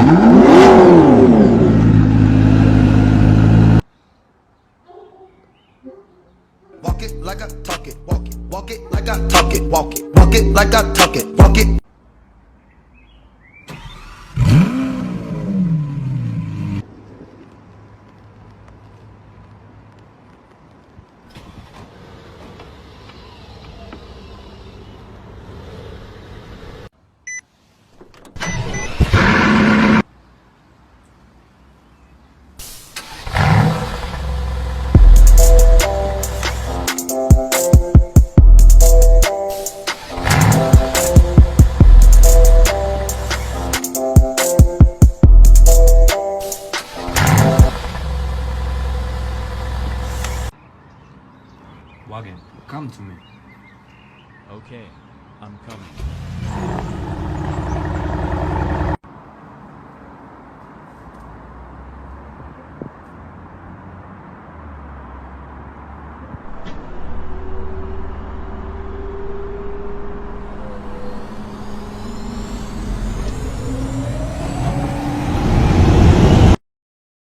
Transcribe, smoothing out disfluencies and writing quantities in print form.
Walk it like I talk it, walk it, walk it like I talk it, walk it, walk it like I talk it, walk it. Wagon, come to me. Okay, I'm coming.